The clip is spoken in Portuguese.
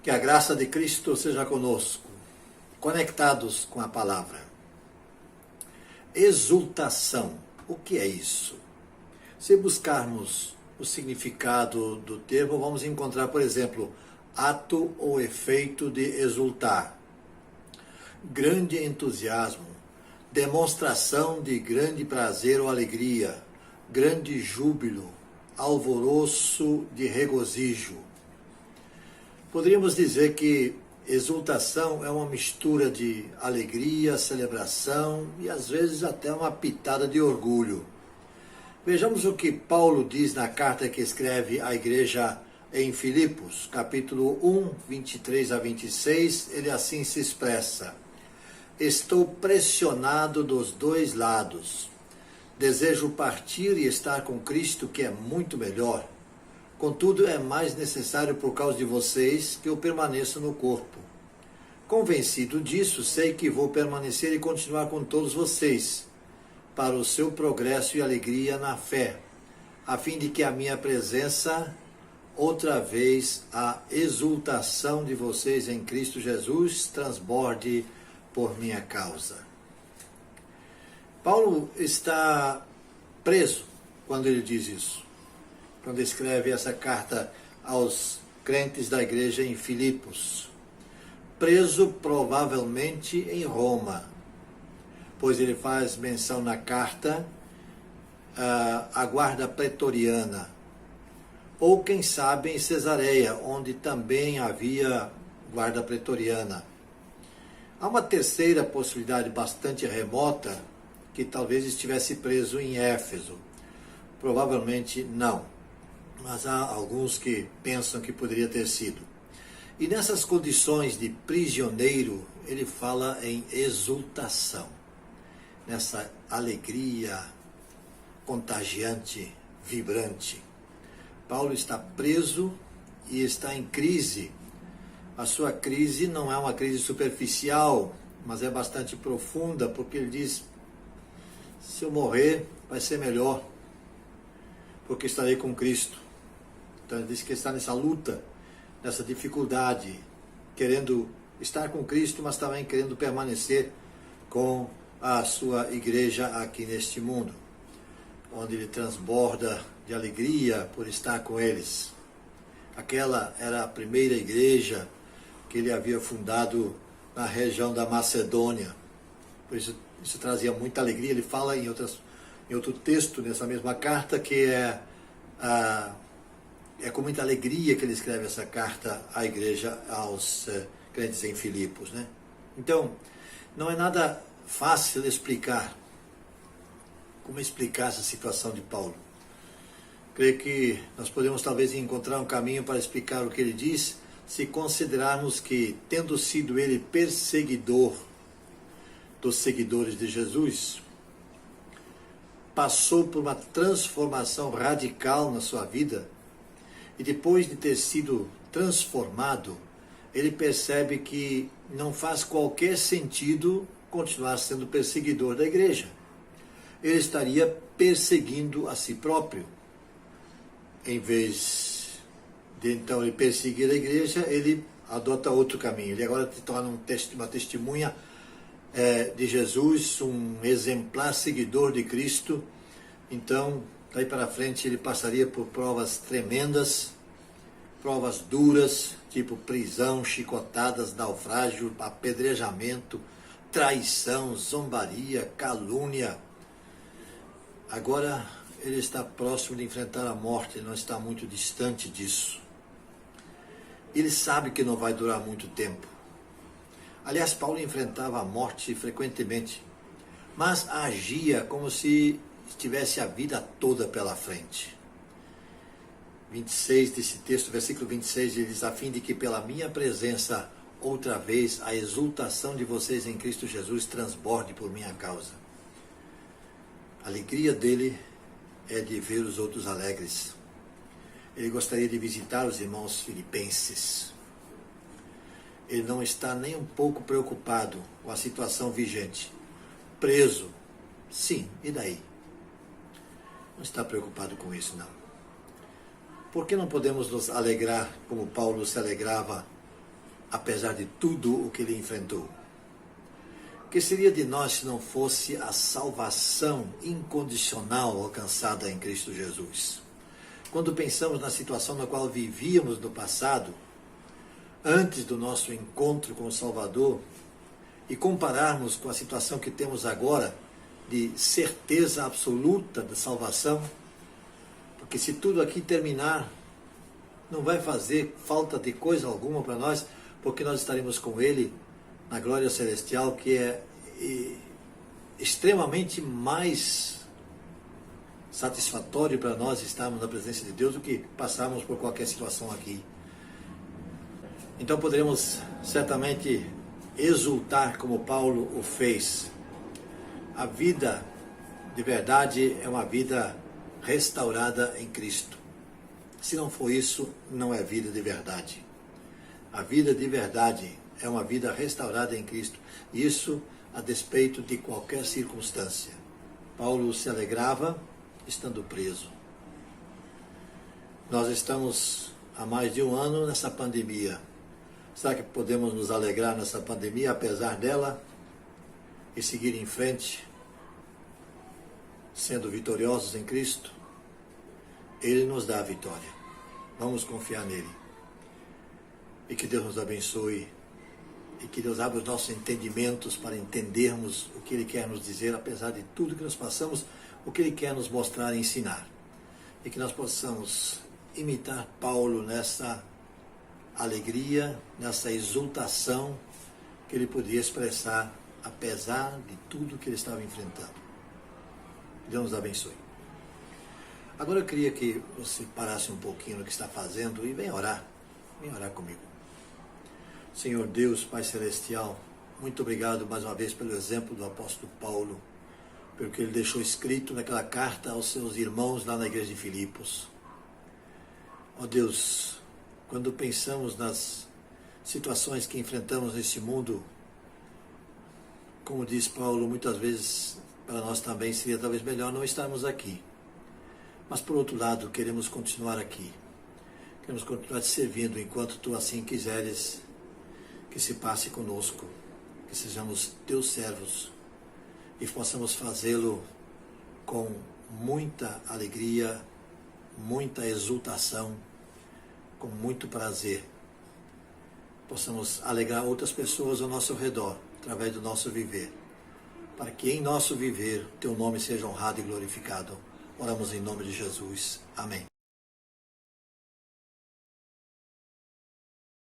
Que a graça de Cristo seja conosco, conectados com a palavra. Exultação. O que é isso? Se buscarmos o significado do termo, vamos encontrar, por exemplo, ato ou efeito de exultar. Grande entusiasmo, demonstração de grande prazer ou alegria, grande júbilo, alvoroço de regozijo. Poderíamos dizer que exultação é uma mistura de alegria, celebração e às vezes até uma pitada de orgulho. Vejamos o que Paulo diz na carta que escreve à igreja em Filipos, capítulo 1, 23 a 26, ele assim se expressa: estou pressionado dos dois lados. Desejo partir e estar com Cristo, que é muito melhor. Contudo, é mais necessário por causa de vocês que eu permaneça no corpo. Convencido disso, sei que vou permanecer e continuar com todos vocês, para o seu progresso e alegria na fé, a fim de que a minha presença, outra vez, a exultação de vocês em Cristo Jesus, transborde por minha causa. Paulo está preso quando ele diz isso. Quando escreve essa carta aos crentes da igreja em Filipos. Preso provavelmente em Roma, pois ele faz menção na carta à guarda pretoriana, ou quem sabe em Cesareia, onde também havia guarda pretoriana. Há uma terceira possibilidade bastante remota, que talvez estivesse preso em Éfeso. Provavelmente não, mas há alguns que pensam que poderia ter sido. E nessas condições de prisioneiro, ele fala em exultação, nessa alegria contagiante, vibrante. Paulo está preso e está em crise. A sua crise não é uma crise superficial, mas é bastante profunda, porque ele diz: se eu morrer, vai ser melhor, porque estarei com Cristo. Então ele diz que está nessa luta, nessa dificuldade, querendo estar com Cristo, mas também querendo permanecer com a sua igreja aqui neste mundo, onde ele transborda de alegria por estar com eles. Aquela era a primeira igreja que ele havia fundado na região da Macedônia. Por isso trazia muita alegria. Ele fala em outro texto, nessa mesma carta, que é com muita alegria que ele escreve essa carta à igreja, aos crentes em Filipos, né? Então, não é nada fácil explicar como explicar essa situação de Paulo. Creio que nós podemos talvez encontrar um caminho para explicar o que ele diz, se considerarmos que, tendo sido ele perseguidor dos seguidores de Jesus, passou por uma transformação radical na sua vida, e depois de ter sido transformado, ele percebe que não faz qualquer sentido continuar sendo perseguidor da igreja. Ele estaria perseguindo a si próprio. Em vez de então ele perseguir a igreja, ele adota outro caminho. Ele agora se torna uma testemunha de Jesus, um exemplar seguidor de Cristo. Então, daí para frente, ele passaria por provas tremendas, provas duras, tipo prisão, chicotadas, naufrágio, apedrejamento, traição, zombaria, calúnia. Agora ele está próximo de enfrentar a morte, ele não está muito distante disso. Ele sabe que não vai durar muito tempo. Aliás, Paulo enfrentava a morte frequentemente, mas agia como se tivesse a vida toda pela frente. 26 desse texto, versículo 26, ele diz: a fim de que pela minha presença, outra vez, a exultação de vocês em Cristo Jesus transborde por minha causa. A alegria dele é de ver os outros alegres. Ele gostaria de visitar os irmãos filipenses. Ele não está nem um pouco preocupado com a situação vigente. Preso, sim, e daí? Não está preocupado com isso, não. Por que não podemos nos alegrar como Paulo se alegrava apesar de tudo o que ele enfrentou. O que seria de nós se não fosse a salvação incondicional alcançada em Cristo Jesus? Quando pensamos na situação na qual vivíamos no passado, antes do nosso encontro com o Salvador, e compararmos com a situação que temos agora, de certeza absoluta da salvação, porque se tudo aqui terminar, não vai fazer falta de coisa alguma para nós, porque nós estaremos com Ele na glória celestial, que é extremamente mais satisfatório para nós estarmos na presença de Deus do que passarmos por qualquer situação aqui. Então poderemos certamente exultar como Paulo o fez. A vida de verdade é uma vida restaurada em Cristo. Se não for isso, não é vida de verdade. A vida de verdade é uma vida restaurada em Cristo. Isso a despeito de qualquer circunstância. Paulo se alegrava estando preso. Nós estamos há mais de um ano nessa pandemia. Será que podemos nos alegrar nessa pandemia, apesar dela, e seguir em frente, sendo vitoriosos em Cristo? Ele nos dá a vitória. Vamos confiar nele. E que Deus nos abençoe. E que Deus abra os nossos entendimentos para entendermos o que Ele quer nos dizer, apesar de tudo que nós passamos, o que Ele quer nos mostrar e ensinar. E que nós possamos imitar Paulo nessa alegria, nessa exultação que ele podia expressar, apesar de tudo que ele estava enfrentando. Deus nos abençoe. Agora eu queria que você parasse um pouquinho no que está fazendo e venha orar comigo. Senhor Deus, Pai Celestial, muito obrigado mais uma vez pelo exemplo do apóstolo Paulo, pelo que ele deixou escrito naquela carta aos seus irmãos lá na igreja de Filipos. Ó Deus, quando pensamos nas situações que enfrentamos nesse mundo, como diz Paulo, muitas vezes para nós também seria talvez melhor não estarmos aqui. Mas por outro lado, queremos continuar aqui. Queremos continuar te servindo enquanto tu assim quiseres que se passe conosco, que sejamos teus servos e possamos fazê-lo com muita alegria, muita exultação, com muito prazer. Possamos alegrar outras pessoas ao nosso redor, através do nosso viver, para que em nosso viver teu nome seja honrado e glorificado. Oramos em nome de Jesus. Amém.